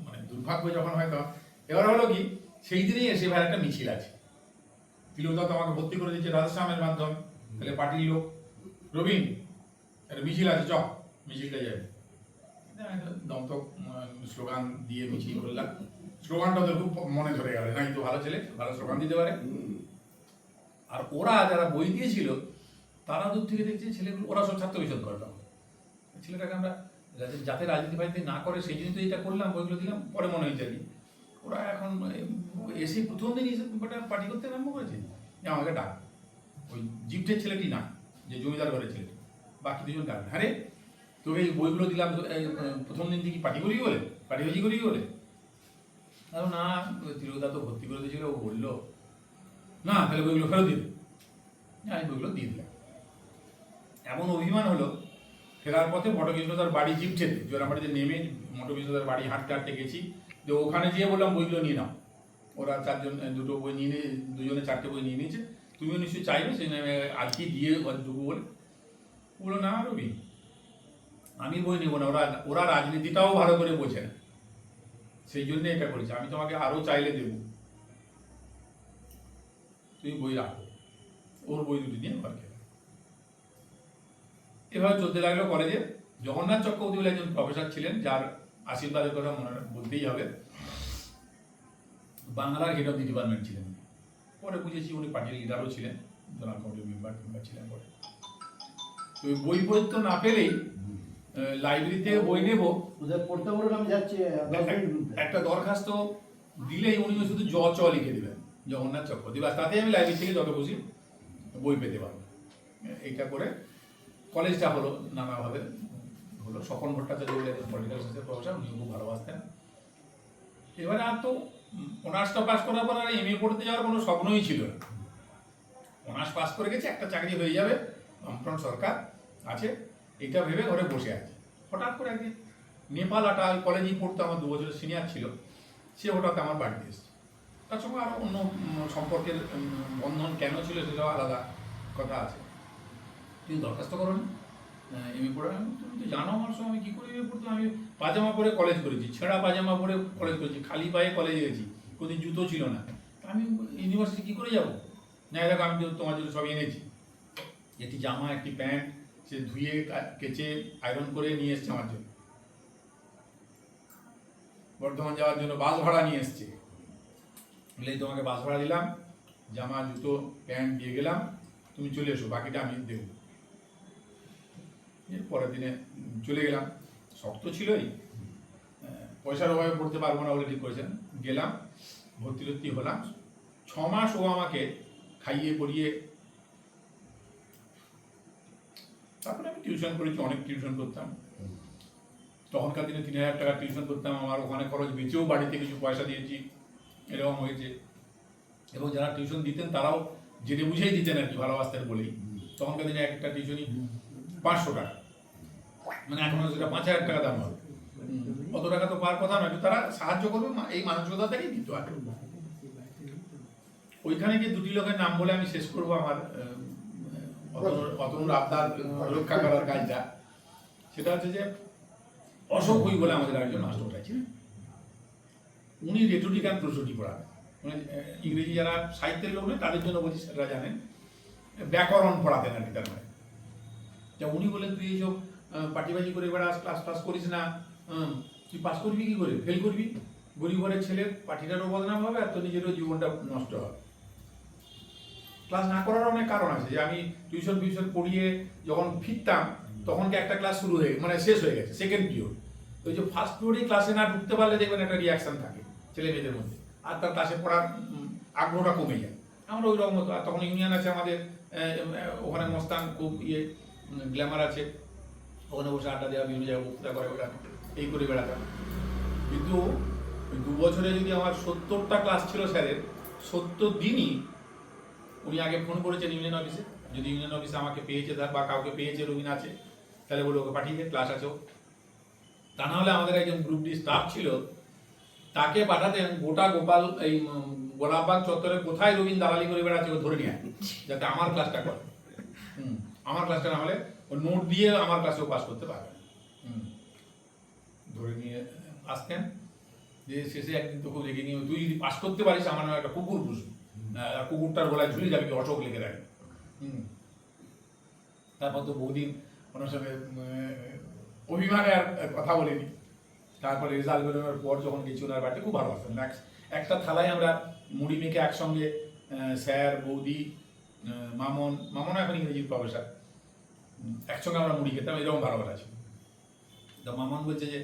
মানে দুর্ভাগ্য যখন হয় তখন এবার হলো কি, সেই দিনেই এসে ভাই একটা মিছিল আছে, তিলকদা তো আমাকে ভর্তি করে দিচ্ছে রাধাশ্যামের মাধ্যমে, তাহলে পার্টির লোক রবীন একটা মিছিল আছে, চ মিছিলটা যাবে। দমতক স্লোগান দিয়ে মিছিল করলাম, স্লোগানটা ওদের খুব মনে ধরে গেল, না তো ভালো ছেলে, ভালো স্লোগান দিতে পারে। আর ওরা যারা বই দিয়েছিল তারা দূর থেকে দেখছে ছেলেগুলো, ওরা সব ছাত্র বিষদ করে, তখন ছেলেটাকে আমরা যাতে রাজনীতি ফাজনীতি না করে সেই জন্য তো এটা করলাম, বইগুলো দিলাম। পরে মনে হয়েছে আর কি, ওরা এখন এসে প্রথম দিন এসে পার্টি করতে আরম্ভ করেছে যে আমাকে ডাক, ওই জিপ্টের ছেলেটি না, যে জমিদার ঘরের ছেলেটি, বাকি 2জন ডাক, হ্যাঁ রে তোকে এই বইগুলো দিলাম প্রথম দিন থেকে পার্টি করি বলে, পার্টিবাজি করি বলে। আর না, তিলকদা তো ভর্তি করে দিয়েছিল, ও বললো না তাহলে বইগুলো ফেরত দিবে। আমি বইগুলো দিয়ে দিলাম। এমন অভিমান হলো, ফেরার পথে বটকৃষ্ণদার বাড়ি জিপঠেতে, জোড়াবাড়িতে নেমে বটকৃষ্ণদার বাড়ি হাঁটতে হাঁটতে গেছি, যে ওখানে যেয়ে বললাম বইগুলো নিয়ে নাও। ওরা 4 জন 2টো বই নিয়ে নিয়ে, 2জনে 4টে বই নিয়ে নিয়েছে, তুমিও নিশ্চয়ই চাইবে, সেই জন্য আজকে দিয়ে দুটো বলে। বললো না রবি, আমি বই নেবো না, ওরা রাজনীতিটাও ভালো করে বোঝে না, সেই জন্য এটা করেছে, আমি তোমাকে আরো চাইলে দেবো, তুমি বই রাখো। ওর বই 2টি নিয়ে ঘর খেলো। এভাবে চলতে লাগলো কলেজে। জগন্নাথ চক্রবর্তী বলে একজন প্রফেসর ছিলেন, যার আশীর্বাদের কথা মনে বলতেই হবে, বাংলার হেড অফ দি ডিপার্টমেন্ট ছিলেন। পরে বুঝেছি উনি পার্টির লিডারও ছিলেন, জোনাল কমিটির মেম্বার ছিলেন। পরে তো বই তো না পেলেই লাইব্রেরি থেকে বই নেব, পড়তে বলুন, আমি যাচ্ছি, একটা দরখাস্ত দিলেই উনি শুধু চ লিখে দেবেন, জগন্নাথ চক্রবর্তী, বা তাতে আমি লাইব্রেরি থেকে যত খুশি বই পেতে পারবো। এইটা করে কলেজটা হলো, নানাভাবে হলো। স্বপন ভট্টাচার্য বলে একজন পলিটিক্যাল সায়েন্সের প্রফেসর, উনি খুব ভালোবাসতেন। এবারে আর তো অনার্সটা পাস করার পর আর এমএ পড়তে যাওয়ার কোনো স্বপ্নই ছিল না। অনার্স পাস করে গেছে, একটা চাকরি হয়ে যাবে, বামফ্রন্ট সরকার আছে, এইটা ভেবে ঘরে বসে আছে। হঠাৎ করে একদিন নেপাল আটা কলেজেই পড়তো, আমার 2 বছরের সিনিয়র ছিল, সে হঠাৎ আমার বাড়িতে এসেছে, তার সঙ্গে আরও অন্য সম্পর্কের বন্ধন কেন ছিল সেটাও আলাদা কথা আছে। তুমি দরখাস্ত করো না এমএ পড়ে, তুমি তো জানো আমার সঙ্গে আমি কী করে এমএ পড়তাম। আমি পাজামা পরে কলেজ করেছি, ছেঁড়া পাজামা পরে কলেজ করেছি, খালি পায়ে কলেজে গেছি, কোনোদিন জুতো ছিল না। আমি ইউনিভার্সিটি কী করে যাবো? না দেখো আমি তো তোমার জন্য সব এনেছি, একটি জামা একটি প্যান্ট সে ধুয়ে কেচে আয়রন করে নিয়ে এসছে আমার জন্য। বর্ধমান যাওয়ার জন্য বাস ভাড়া নিয়ে এসছে, বলে তোমাকে বাস ভাড়া দিলাম, জামা জুতো প্যান্ট দিয়ে গেলাম, তুমি চলে এসো, বাকিটা আমি দেবো। এর পরের দিনে চলে গেলাম, শক্ত ছিলই, পয়সার অভাবে পড়তে পারবো না বলে ঠিক করেছেন। গেলাম, ভর্তি টর্তি হলাম, 6 মাস ও আমাকে খাইয়ে পড়িয়ে, তারপরে আমি টিউশন করেছি, অনেক টিউশন করতাম। তখনকার দিনে 3000 টাকা টিউশন করতাম, আমার ওখানে খরচ বেঁচেও বাড়িতে কিছু পয়সা দিয়েছি, এরকম হয়েছে। এবং যারা টিউশন দিতেন তারাও জেনে বুঝেই দিতেন আর কি, ভালোবাসতেন বলেই। তখনকার দিনে একটা টিউশনই 500 টাকা, মানে এখন সেটা 5000 টাকা দাম হবে। অত টাকা তো পাওয়ার কথা নয়, তারা সাহায্য করবে এই মানসিকতা থেকেই দিত। আর ওইখানে যে দুটি লোকের নাম বলে আমি শেষ করবো আমার অতনুর আবদার রক্ষা করার কাজটা, সেটা হচ্ছে যে অশোক হই বলে আমাদের একজন মাস্টার ছিলেন। উনি রেটরিক অ্যান্ড প্রসোডি পড়ান, মানে ইংরেজি যারা সাহিত্যের লোক নেই তাদের জন্য বলছি, সেটা জানেন, ব্যাকরণ পড়াতেন আর কি। তার মানে যা উনি বলেন, তুই এইসব পাটিবাজি করে বেড়াস, ক্লাস ক্লাস করিস না, তুই পাস করবি কি করে, ফেল করবি, গরিব ঘরের ছেলে, পার্টিটারও বদনাম হবে আর তোর নিজেরও জীবনটা নষ্ট হবে। ক্লাস না করার অনেক কারণ আছে, যে আমি টিউশন পড়িয়ে যখন ফিরতাম তখন কি একটা ক্লাস শুরু হয়ে মানে শেষ হয়ে গেছে, সেকেন্ড পিরিয়ড। ওই যে ফার্স্ট পিরিয়ডে ক্লাসে না ঢুকতে পারলে দেখবেন একটা রিয়াকশন থাকে ছেলে মেয়েদের মধ্যে, আর তার ক্লাসে পড়ার আগ্রহটা কমে যায়। আমরা ওই রকম মতো, আর তখন ইউনিয়ন আছে আমাদের ওখানে, মস্তান খুব গ্ল্যামার আছে, ওখানে বসে আড্ডা দেওয়া, বিভিন্ন জায়গায় বক্তৃতা করে, ওরা এই করে বেড়াতাম। কিন্তু 2 বছরে যদি আমার 70টা ক্লাস ছিল স্যারের, 70 দিনই উনি আগে ফোন করেছেন ইউনিয়ন অফিসে, যদি ইউনিয়ন অফিসে আমাকে পেয়েছে বা কাউকে পেয়েছে, রবিন আছে, তাহলে বলে ওকে পাঠিয়ে দিয়ে ক্লাস আছে। তা না হলে আমাদের একজন গ্রুপ ডি স্টাফ ছিল, তাকে পাঠাতেন গোটা গোপাল এই গোলাপবাগ চত্বরে কোথায় রবিন দালালি করে বেড়াচ্ছে ও ধরে নিয়ে, যাতে আমার ক্লাসটা করে। আমার ক্লাসটা না হলে ও নোট দিয়ে আমার ক্লাসেও পাস করতে পারবে। ধরে নিয়ে আসতেন, যে শেষে একদিন তো খুব রেগে নিয়ে, তুই যদি পাস করতে পারিস আমার নামে একটা কুকুর পুষবি, কুকুরটার গলায় ঝুলে যাবে, অশোক লিখে রাখবে। তারপর তো বহুদিন ওনার সঙ্গে অভিমানে আর কথা বলিনি। তারপরে রেজাল্ট বেরোনোর পর যখন গেছি ওনার বাড়িতে, খুব ভালোবাসতেন। একটা থালায় আমরা মুড়ি মেখে একসঙ্গে, স্যার, বৌদি, মামন এখন ইংরেজির প্রফেসর, একসঙ্গে আমরা মুড়ি খেতাম, এরকম ভালোবাসা ছিল। তো মামন বলছে যে,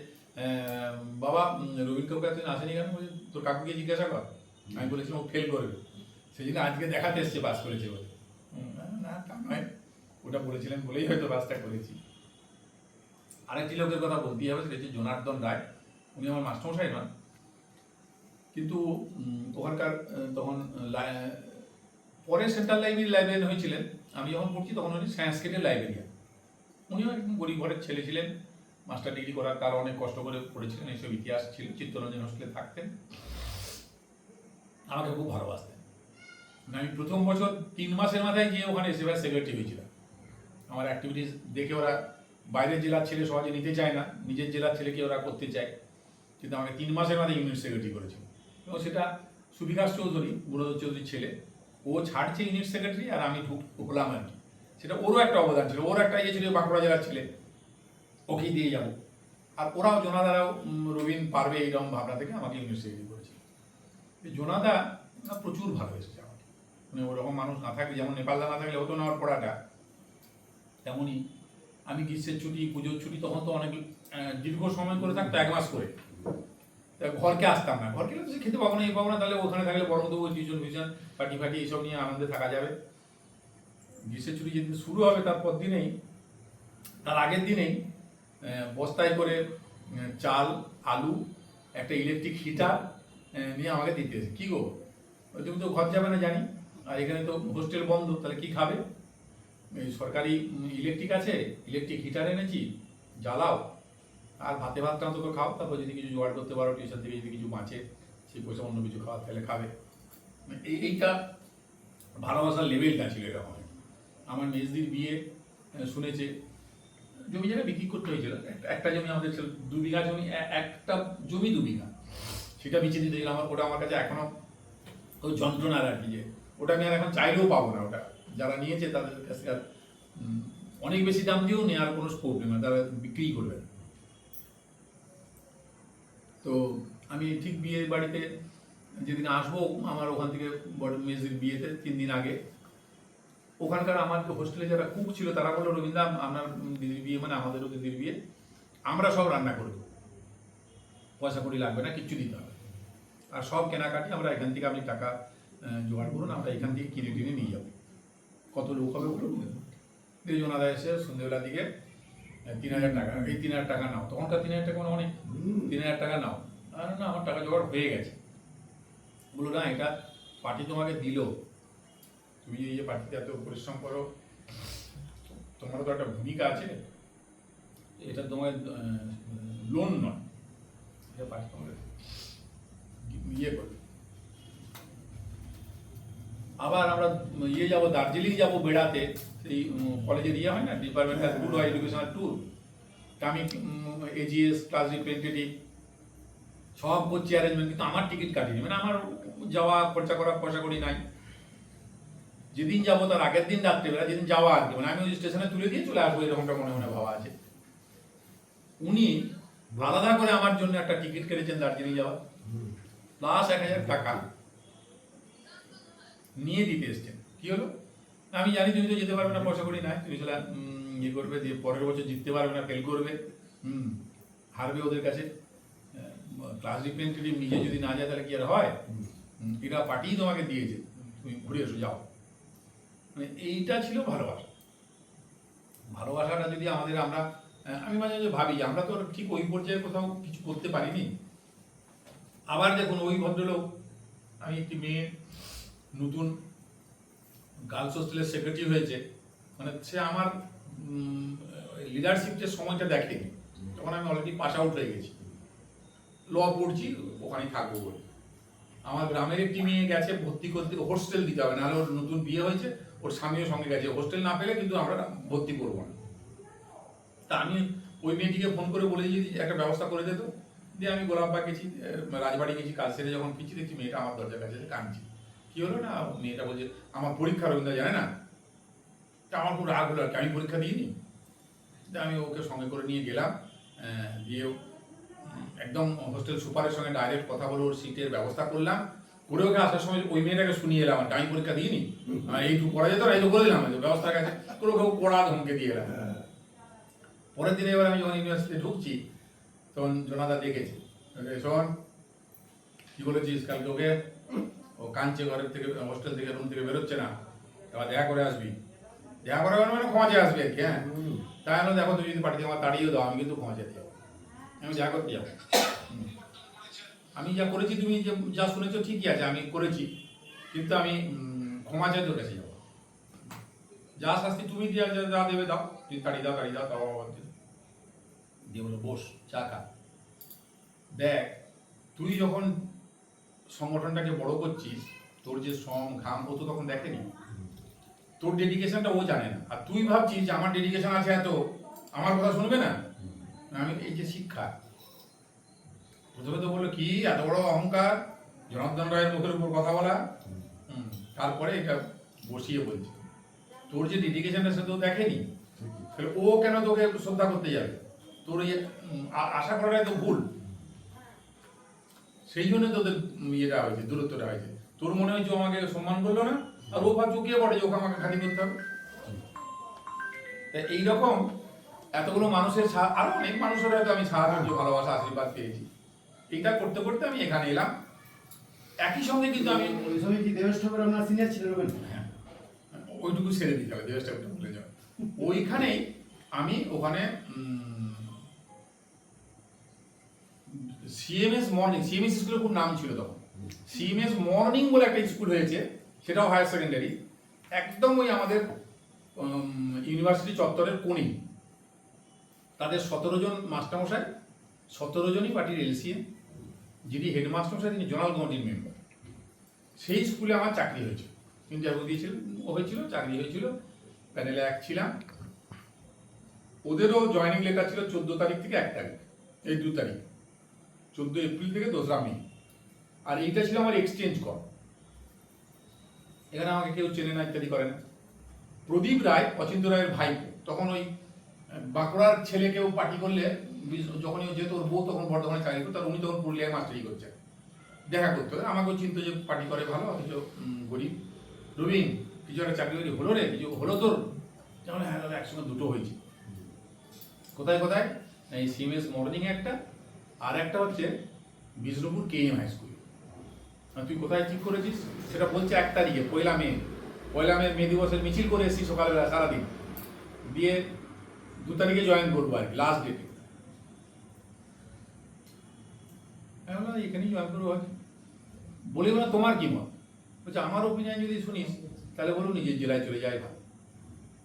বাবা রবীন্দ্র কাকুকে তুই আসেনি কেন? তোর কাকুকে জিজ্ঞাসা কর। আমি বলেছিলাম ও ফেল করবে, সেই জন্য আজকে দেখাতে এসছে পাস করেছে বলে। না তা নয়, ওটা বলেছিলেন বলেই হয়তো পাসটা করেছি। আরেকটি লোকের কথা বলতেই হবে, সেটা হচ্ছে জনার্দন রায়। উনি আমার মাস্টারমশাই নন, কিন্তু ওখানকার তখন পরে সেন্ট্রাল লাইব্রেরিয়ান হয়েছিলেন। আমি যখন পড়ছি তখন উনি সংস্কৃতের লাইব্রেরিয়ান। উনিও একদম গরিব ঘরের ছেলে ছিলেন, মাস্টার ডিগ্রি করার কারণ অনেক কষ্ট করে পড়েছিলেন, এইসব ইতিহাস ছিল, চিত্তরঞ্জন হোস্টেলে থাকতেন, আমাকে খুব ভালোবাসতেন। আমি প্রথম বছর 3 মাসের মাথায় গিয়ে ওখানে এসএফআই সেক্রেটারি হয়েছিলাম। আমার অ্যাক্টিভিটিস দেখে ওরা বাইরের জেলার ছেলে সহজে নিতে চায় না, নিজের জেলার ছেলেকে ওরা করতে চায়, কিন্তু আমাকে 3 মাসের মাথায় ইউনিট সেক্রেটারি করেছিল। এবং সেটা সুবিকাশ চৌধুরী, বুড়োদর চৌধুরীর ছেলে, ও ছাড়ছে ইউনিট সেক্রেটারি আর আমি হলাম আর কি। সেটা ওরও একটা অবদান ছিল, ওর একটা ইয়ে ছিল, বাঁকুড়া জেলার ছেলে, ওকেই দিয়ে যাবো। আর ওরাও, জোনাদারাও রবীন পারবে এইরকম ভাবনা থেকে আমাকে ইউনিট সেক্রেটারি করেছিল। জোনাদা প্রচুর ভালোবেসেছে আমাকে, মানে ওরকম মানুষ না থাকলে, যেমন নেপালদা না থাকলে হতো না আমার পড়াটা, তেমনই আমি গ্রীষ্মের ছুটি, পুজোর ছুটি, তখন তো অনেক দীর্ঘ সময় করে থাকতো, 1 মাস করে, ঘরকে আসতাম না। ঘরকে তো খেতে পাবো না, এই পাবো না, তাহলে ওখানে থাকলে বরং তবু টিউশন ফিউশন পার্টি ফাটি এইসব নিয়ে আনন্দে থাকা যাবে। গ্রীষ্মের ছুটি যেদিন শুরু হবে তারপর দিনেই, তার আগের দিনেই বস্তায় করে চাল, আলু, একটা ইলেকট্রিক হিটার নিয়ে আমাকে দিতে এসে, কী গো তুমি তো ঘর যাবে না জানি, আর এখানে তো হোস্টেল বন্ধ, তাহলে কি খাবে? এই সরকারি ইলেকট্রিক আছে, ইলেকট্রিক হিটার এনেছি, জ্বালাও, আর ভাতে ভাতটা অন্তত খাও, তারপর যদি কিছু জোগাড় করতে পারো টিউশন থেকে যদি কিছু বাঁচে, সেই পয়সা অন্য কিছু খাওয়া তাহলে খাবে। এইটা ভালোবাসার লেভেলটা ছিল এরকম। আমার মেজদির বিয়ে শুনেছে, জমি জায়গা বিক্রি করতে হয়েছিল, একটা জমি আমাদের ছিল 2 বিঘা জমি, একটা জমি 2 বিঘা, সেটা বেঁচে দিতে গেলে ওটা আমার কাছে এখনো ওই যন্ত্রণার আর কি, যে ওটা আমি আর এখন চাইলেও পাবো না। ওটা যারা নিয়েছে তাদের কাছে আর অনেক বেশি দাম দিয়েও নেওয়ার কোনো স্কোপ নেই, তারা বিক্রি করবে। তো আমি ঠিক বিয়ের বাড়িতে যেদিন আসবো, আমার ওখান থেকে বড় মেজদির বিয়েতে 3 দিন আগে, ওখানকার আমার হোস্টেলে যারা কুক ছিল তারা বললো, রবীন্দ্র আপনার দিদির বিয়ে মানে আমাদেরও দিদির বিয়ে, আমরা সব রান্না করবো, পয়সা কড়ি লাগবে না, কিচ্ছু দিতে হবে, আর সব কেনাকাটি আমরা এখান থেকে, আপনি টাকা জোগাড় করুন, আমরা এখান থেকে কিনে টিনে নিয়ে যাবো। কত লোক হবে বলুন? দুজনারা এসে সন্ধ্যেবেলার দিকে 3000 টাকা, এই 3000 টাকা নাও, তখনকার 3000 টাকা মানে অনেক, 3000 টাকা নাও। আর না, আমার টাকা জোগাড় হয়ে গেছে। বললো না, এটা পার্টি তোমাকে দিল, তুমি এই যে পার্টিতে এত পরিশ্রম করো, তোমারও তো একটা ভূমিকা আছে, এটা তোমার লোন নয়, এটা পার্টি তোমাকে ইয়ে করবে। আবার আমরা যাবো দার্জিলিং যাবো বেড়াতে, সেই কলেজের হয় না, ডিপার্টমেন্টাল ট্যুর হয়, এডুকেশনাল ট্যুর, আমি এজিএস ক্লাস রিপ্রেজেন্টেটিভ সব করছি অ্যারেঞ্জমেন্ট, কিন্তু আমার টিকিট কাটিনি, মানে আমার যাওয়া খরচা করা পয়সা করি নাই। যেদিন যাবো তার আগের দিন রাত্রেবেলা, যেদিন যাওয়া আর কি, মানে আমি ওই স্টেশনে তুলে দিয়ে চলে আসবো, এরকমটা মনে মনে ভাবা আছে। উনি আলাদা করে আমার জন্য একটা টিকিট কেটেছেন দার্জিলিং যাওয়া, প্লাস 1000 টাকা নিয়ে দিতে এসছেন। কি হলো, আমি জানি তুমি তো যেতে পারবে না, পয়সা করি নাই, তুমি চলে ইয়ে করবে, দিয়ে পরের বছর জিততে পারবে না, ফেল করবে, হারবে ওদের কাছে। ক্লাস রিপ্রেজেন্টেটিভ নিজে যদি না যায় তাহলে কি আর হয়? এটা পার্টিই তোমাকে দিয়েছে, তুমি ঘুরে এসো, যাও। মানে এইটা ছিল ভালোবাসা। ভালোবাসাটা যদি আমাদের, আমরা আমি মাঝে মাঝে ভাবি যে আমরা তো ঠিক ওই পর্যায়ে কোথাও কিছু করতে পারিনি। আবার দেখুন, ওই ভদ্রলোক, আমি একটি মেয়ে নতুন গার্লস হোস্টেলের সেক্রেটারি হয়েছে, মানে সে আমার লিডারশিপের সময়টা দেখেনি, তখন আমি অলরেডি পাস আউট হয়ে গেছি, ল পড়ছি, ওখানেই থাকবো বলে। আমার গ্রামের একটি মেয়ে গেছে ভর্তি করতে, হোস্টেল দিতে হবে, নাহলে ওর নতুন বিয়ে হয়েছে, ওর স্বামীও সঙ্গে গেছে, হোস্টেল না পেলে কিন্তু আমরা ভর্তি করবো না। তা আমি ওই মেয়েটিকে ফোন করে বলে দিয়েছি একটা ব্যবস্থা করে দিত। দিয়ে আমি গোলাপবাগ গেছি, রাজবাড়ি গেছি, কাজ সেরে যখন ফিরছি দেখছি মেয়েটা আমার দরজার কাছে কাঁদছে। কি হলো না, মেয়েটা বলছে আমার পরীক্ষা, রবীন্দ্র জানে না। তা আমার খুব রাগ হলো আর কি, আমি পরীক্ষা দিইনি। আমি ওকে সঙ্গে করে নিয়ে গেলাম, দিয়ে একদম হোস্টেল সুপারের সঙ্গে ডাইরেক্ট কথা বলে ওর সিটের ব্যবস্থা করলাম, করে ওকে আসার সময় ওই মেয়েটাকে শুনিয়ে এলাম, আমি পরীক্ষা দিইনি, এইটুকু করা যেত, এই তো করে দিলাম, ব্যবস্থার কাছে করে ওকে পড়া ধমকে দিয়ে এলাম। পরের দিনে এবার আমি যখন ইউনিভার্সিটিতে ঢুকছি, তখন জনাদা দেখেছে, শোন কি বলেছিস কালকে ওকে, ও কাঁদছে ঘরের থেকে, হোস্টেল থেকে, রুম থেকে বেরোচ্ছে না, এবার দেখা করে আসবি। দেখা করে মানে ক্ষমা চেয়ে আসবি আর কি। হ্যাঁ, তাই হলো, দেখো তুমি যদি পার্টিতে আমার তাড়িয়ে দাও, আমি কিন্তু ক্ষমা চেয়ে যাবো, আমি যা করতে যাবো। আমি যা করেছি, তুমি যা শুনেছো ঠিকই আছে, আমি করেছি, কিন্তু আমি ক্ষমা চাই তোর কাছে যাবো, যা শাস্তি তুমি যা দেবে দাও, তুমি তাড়িয়ে দাও তাও আমার দিয়ে বলো বস চা খা। দেখ, তুই যখন সংগঠনটাকে বড় করছিস, তোর যে শ্রম ঘাম ও তো তখন দেখেনি, তোর ডেডিকেশনটা ও জানে না, আর তুই ভাবছিস যে আমার ডেডিকেশন আছে এত, আমার কথা শুনবে না। আমি এই যে শিক্ষা, প্রথমে তো বললো কি এত বড় অহংকার, জনার্দন রায়ের মুখের উপর কথা বলা, তারপরে এটা বসিয়ে বলছে তোর যে ডেডিকেশনটা সে তো দেখেনি, তাহলে ও কেন তোকে শ্রদ্ধা করতে যাবে? তোর এই আশা করাটাই তো ভুল, সেই জন্য তোদের ইয়েটা হয়েছে, দূরত্বটা হয়েছে। তোর মনে হয়েছে ও আমাকে সম্মান করলো না, আর ও ভাব চুকিয়ে পড়ে যে ওকে আমাকে খালি করতে হবে। এইরকম এতগুলো মানুষের, আরো অনেক মানুষের হয়তো আমি সাহায্য, ভালোবাসা, আশীর্বাদ পেয়েছি। এইটা করতে করতে আমি এখানে এলাম। একই সঙ্গে কিন্তু আমি ওই সময় কি দেবেশ ঠাকুর আপনার সিনিয়র ছিলেন? হ্যাঁ, ওইটুকু সেরে দিতে হবে, দেবেশ ঠাকুরটা ভুলে যাও। ওইখানেই আমি ওখানে সিএমএস মর্নিং, সিএমএস স্কুলের খুব নাম ছিল তখন, সিএমএস মর্নিং বলে একটা স্কুল হয়েছে, সেটাও হায়ার সেকেন্ডারি, একদম ওই আমাদের ইউনিভার্সিটি চত্বরের কোণে। তাদের 17 জন মাস্টারমশাই, 17 জনই পার্টির এলসিএম, যিনি হেডমাস্টারমশাই তিনি জোনাল কমিটির মেম্বার। সেই স্কুলে আমার চাকরি হয়েছিল, ইন্টারভিউ দিয়েছিল, হয়েছিল, চাকরি হয়েছিল, প্যানেলে 1 ছিলাম। ওদেরও জয়েনিং লেটার ছিল 14 তারিখ থেকে 1 তারিখ, এই 2 তারিখ, 14 এপ্রিল থেকে 2রা মে। আর এইটা ছিল আমার এক্সচেঞ্জ কর। এখানে আমাকে কেউ চেনে না, ইত্যাদি করে না। প্রদীপ রায়, অচিন্ত রায়ের ভাইপো, তখন ওই বাঁকুড়ার ছেলে কেউ পার্টি করলে, যখনই ও যেত, ওর বউ তখন বর্ধমানে চাকরি করতো, আর উনি তখন পুরুলিয়ায় মাস্টারি করছে, দেখা করতে হবে। আমাকেও চিন্তা যে পার্টি করে ভালো, অথচ গরিব। রবিন, কিছু একটা চাকরি বাকরি হলো রে, কিছু হলো তোর? যেমন হ্যাঁ দাদা, একসঙ্গে দুটো হয়েছে। কোথায় কোথায়? এই সিএমএস মর্নিং একটা, আর একটা হচ্ছে বিষ্ণুপুর কেএম হাই স্কুল। তুই কোথায় ঠিক করেছিস সেটা বলছে 1 তারিখে, 1 মে। 1 মে মে দিবসের মিছিল করে এসেছি সকালবেলা সারাদিন, দিয়ে 2 তারিখে জয়েন করবো আর কি, লাস্ট ডেটে। আমি বললাম এখানেই জয়েন করবো আর কি। বলি বলে তোমার কি মত? বলছে আমার ওপিনিয়ন যদি শুনিস তাহলে বলো নিজের জেলায় চলে যায় ভালো,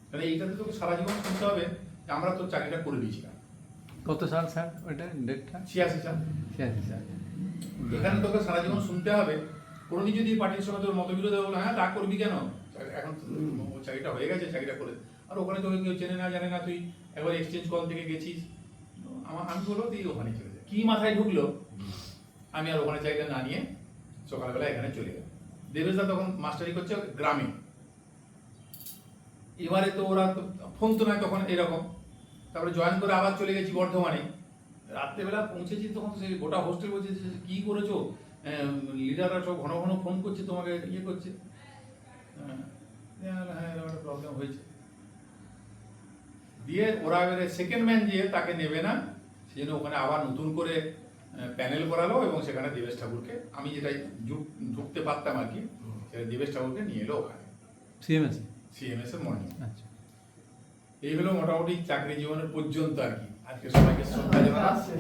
তাহলে এইটাতে তোকে সারা জীবন শুনতে হবে যে আমরা তোর চাকরিটা করে দিয়েছিলাম। কত সাল স্যার ওইটা ডেটটা? 86 সাল। 86 সাল। এখানে তোকে সারা জীবন শুনতে হবে। কোনোদিন যদি পার্টির সঙ্গে তোর মতবিরোধ হবে, হ্যাঁ তা করবি কেন, এখন তো চাকরিটা হয়ে গেছে, চাকরিটা করে। আর ওখানে তোকে কেউ চেনে না জানে না, তুই একবার এক্সচেঞ্জ কল থেকে গেছিস, আমি বলবো তুই ওখানে চলে যা। কি মাথায় ঢুকলো, আমি আর ওখানে চাকরিটা না নিয়ে সকালবেলা এখানে চলে গেলাম। দেবেশদা তখন মাস্টারি করছে গ্রামে। এবারে তো ওরা তো ফোন তো নয় তখন এরকম। তারপরে জয়েন করে আবার চলে গেছি বর্ধমানে। রাত্রেবেলা পৌঁছেছি, তখন সেই গোটা হোস্টেল বলছে যে কি করেছো, লিডাররা সব ঘন ঘন ফোন করছে, তোমাকে ইয়ে করছে। হ্যাঁ একটা প্রবলেম হয়েছে। দিয়ে ওরা এবারে সেকেন্ড ম্যান দিয়ে তাকে নেবে না, সেই জন্য ওখানে আবার নতুন করে প্যানেল করালো, এবং সেখানে দেবেশ ঠাকুরকে, আমি যেটাই ঢুকতে পারতাম আর কি, সেটা দেবেশ ঠাকুরকে নিয়ে এলো ওখানে সিএমএস এর মর্নিং। আচ্ছা। এই হলো মোটামুটি চাকরি জীবনের পর্যন্ত আর কি। আজকে সবাইকে শ্রদ্ধা জানাচ্ছি।